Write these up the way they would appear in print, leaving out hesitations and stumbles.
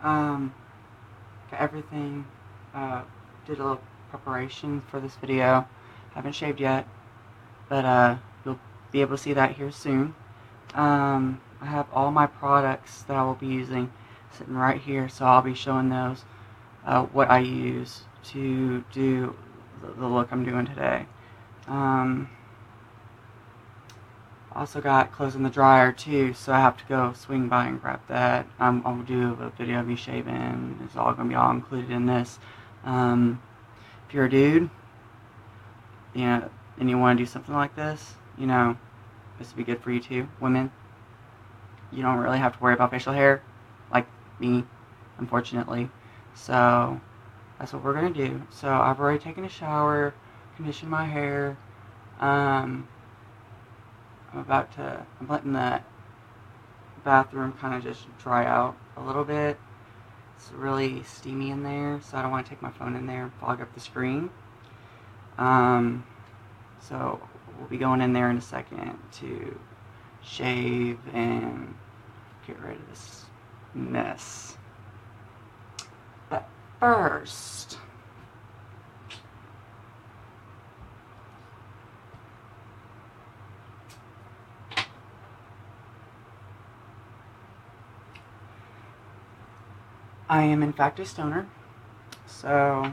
Got everything. Did a little preparation for this video. Haven't shaved yet, but you'll be able to see that here soon. I have all my products that I will be using sitting right here, so I'll be showing those, what I use to do the look I'm doing today. Also got clothes in the dryer too, so I have to go swing by and grab that. I'll do a video of me shaving. It's all going to be all included in this. If you're a dude, and you want to do something like this, this would be good for you too. Women, you don't really have to worry about facial hair, like me, unfortunately. So that's what we're going to do. So I've already taken a shower, conditioned my hair. I'm letting the bathroom kind of just dry out a little bit. It's really steamy in there, so I don't want to take my phone in there and fog up the screen. So we'll be going in there in a second to shave and get rid of this mess. But first, I am in fact a stoner, so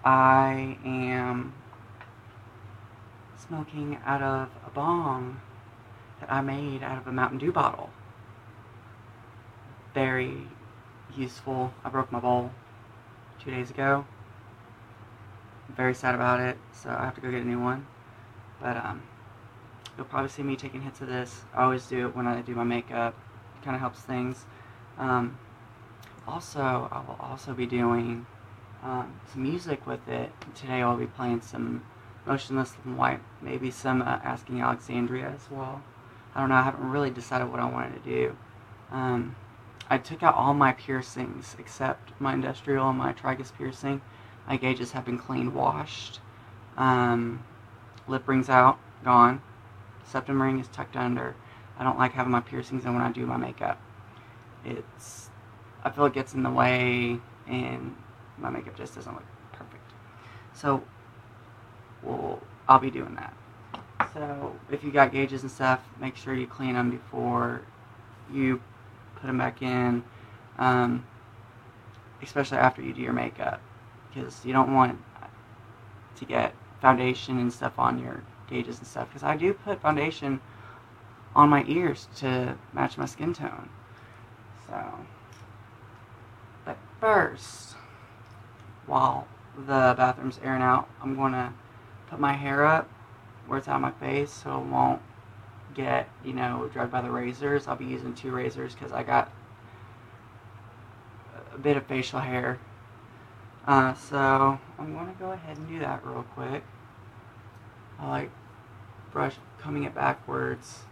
I am smoking out of a bong that I made out of a Mountain Dew bottle. Very useful. I broke my bowl 2 days ago. I'm very sad about it, so I have to go get a new one. But you'll probably see me taking hits of this. I always do it when I do my makeup. It kind of helps things. Also, I will also be doing some music with it. Today I'll be playing some Motionless in White, maybe some Asking Alexandria as well. I don't know, I haven't really decided what I wanted to do. I took out all my piercings except my industrial and my tragus piercing. My gauges have been clean washed. Lip ring's out, gone. Septum ring is tucked under. I don't like having my piercings in when I do my makeup. I feel it gets in the way and my makeup just doesn't look perfect. So I'll be doing that. So if you got gauges and stuff, make sure you clean them before you put them back in, especially after you do your makeup, because you don't want to get foundation and stuff on your gauges and stuff, because I do put foundation on my ears to match my skin tone. But first, while the bathroom's airing out, I'm going to put my hair up where it's out of my face so it won't get, drugged by the razors. I'll be using 2 razors because I got a bit of facial hair. So I'm going to go ahead and do that real quick. I like combing it backwards.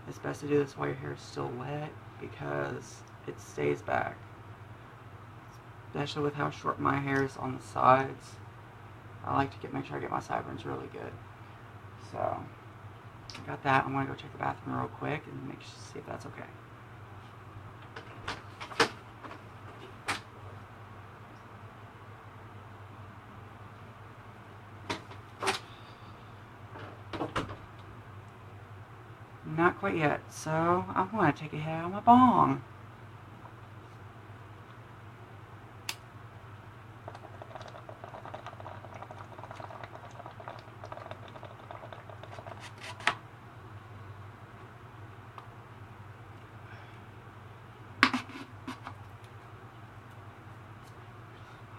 It's best to do this while your hair is still wet because it stays back. Especially with how short my hair is on the sides. I like to make sure I get my sideburns really good. So, I got that. I'm going to go check the bathroom real quick and see if that's okay. Not quite yet, so I'm going to take a hit out of my bong.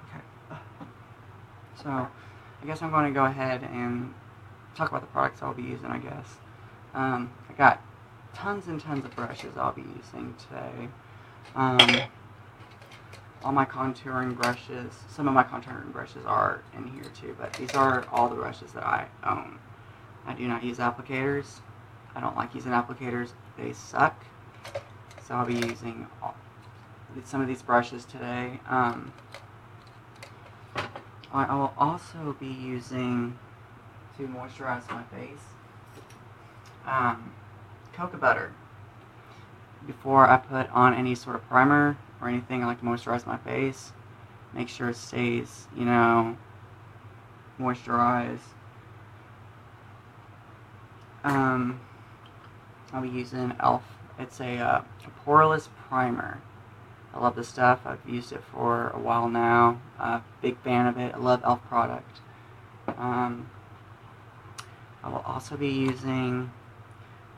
Okay. So, I guess I'm going to go ahead and talk about the products I'll be using, I guess. I got tons and tons of brushes I'll be using today. All my contouring brushes, some of my contouring brushes are in here too, but these are all the brushes that I own. I do not use applicators. I don't like using applicators. They suck. So I'll be using some of these brushes today. I will also be using, to moisturize my face, cocoa butter. Before I put on any sort of primer or anything, I like to moisturize my face. Make sure it stays, you know, moisturized. I'll be using e.l.f. It's a poreless primer. I love this stuff. I've used it for a while now. Big fan of it. I love e.l.f. product. I will also be using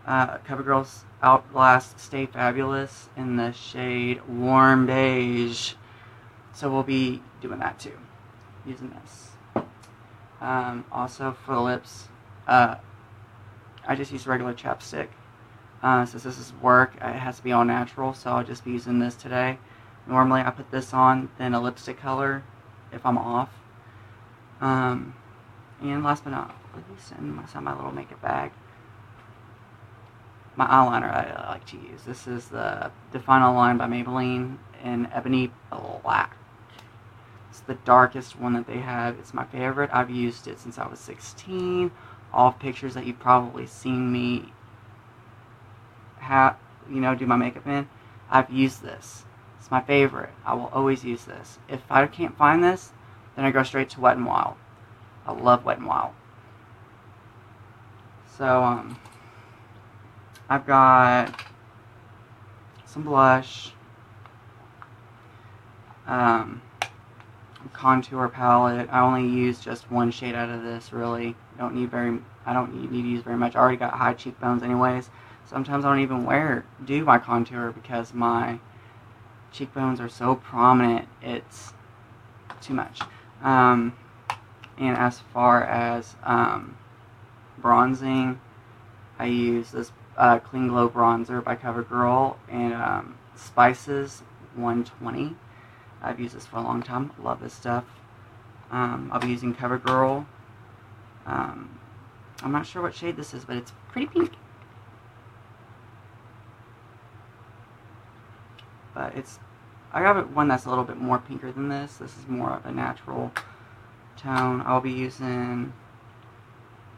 CoverGirl's Outlast Stay Fabulous in the shade Warm Beige. So we'll be doing that too, using this. Also for the lips, I just use regular chapstick. Since this is work, it has to be all natural, so I'll just be using this today. Normally I put this on, then a lipstick color if I'm off. And last but not least, inside my little makeup bag, my eyeliner I like to use. This is the Define Line by Maybelline in Ebony Black. It's the darkest one that they have. It's my favorite. I've used it since I was 16. All pictures that you've probably seen me do my makeup in, I've used this. It's my favorite. I will always use this. If I can't find this, then I go straight to Wet n Wild. I love Wet n Wild. So, I've got some blush, contour palette. I only use just one shade out of this, really. I don't need to use very much. I already got high cheekbones anyways. Sometimes I don't even do my contour because my cheekbones are so prominent, it's too much. And as far as bronzing, I use this Clean Glow bronzer by CoverGirl and Spices 120. I've used this for a long time. Love this stuff. I'll be using CoverGirl. I'm not sure what shade this is, but it's pretty pink. But I got one that's a little bit more pinker than this. This is more of a natural tone. I'll be using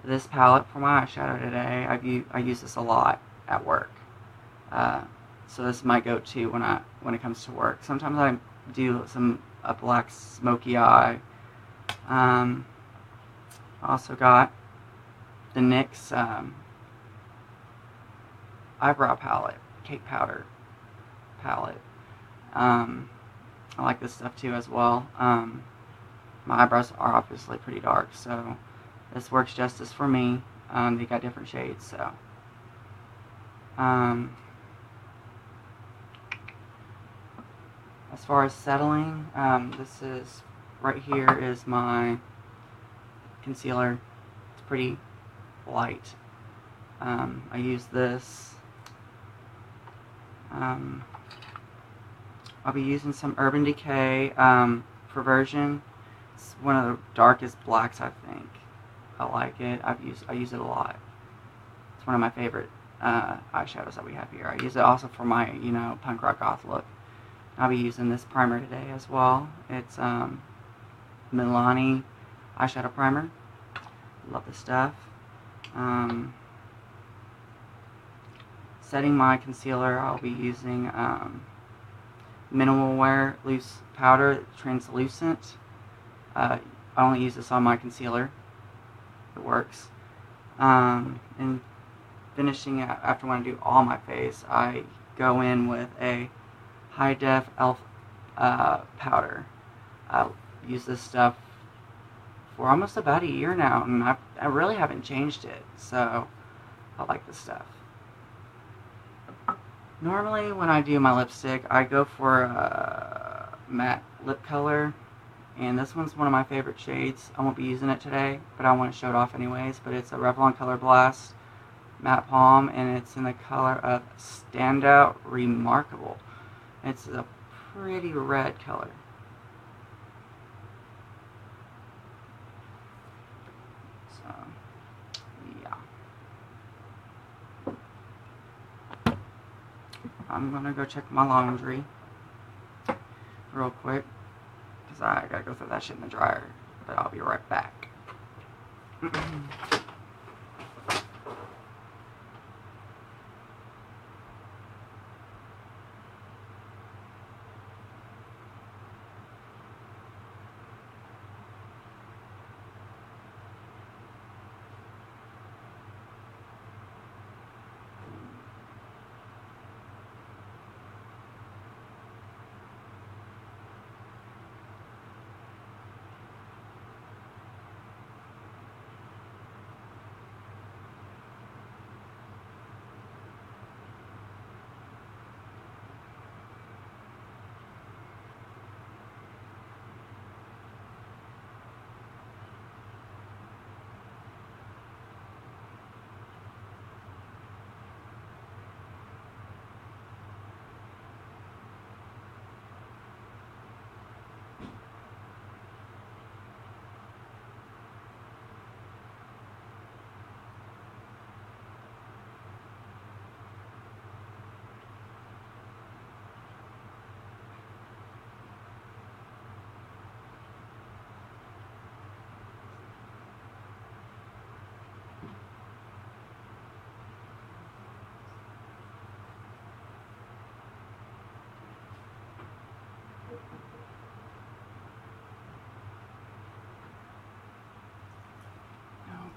this palette for my eyeshadow today. I use this a lot at work. So this is my go-to when it comes to work. Sometimes I do a black smoky eye. Also got the NYX eyebrow palette, cake powder palette. I like this stuff too as well. My eyebrows are obviously pretty dark, so this works justice for me. They got different shades, so. As far as settling, this is, right here is my concealer. It's pretty light. I use this. I'll be using some Urban Decay Perversion. It's one of the darkest blacks, I think. I like it. I use it a lot. It's one of my favorite eyeshadows that we have here. I use it also for my, punk rock goth look. I'll be using this primer today as well. It's Milani eyeshadow primer. Love this stuff. Setting my concealer, I'll be using Minimal Wear Loose Powder, Translucent. I only use this on my concealer. It works. And finishing after when I do all my face, I go in with a High Def e.l.f. Powder. I use this stuff for almost about a year now, and I really haven't changed it, so I like this stuff. Normally when I do my lipstick, I go for a matte lip color, and this one's one of my favorite shades. I won't be using it today, but I want to show it off anyways. But it's a Revlon Color Blast Matte Palm, and it's in the color of Standout Remarkable. It's a pretty red color. So, yeah. I'm gonna go check my laundry. real quick because I gotta go throw that shit in the dryer. But I'll be right back.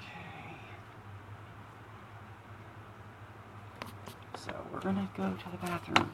Okay. So we're gonna go to the bathroom.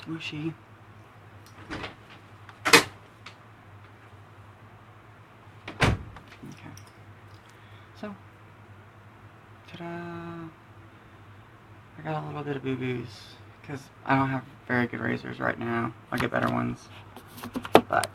Whooshy. Okay. So, ta-da! I got a little bit of boo-boos because I don't have very good razors right now. I'll get better ones, but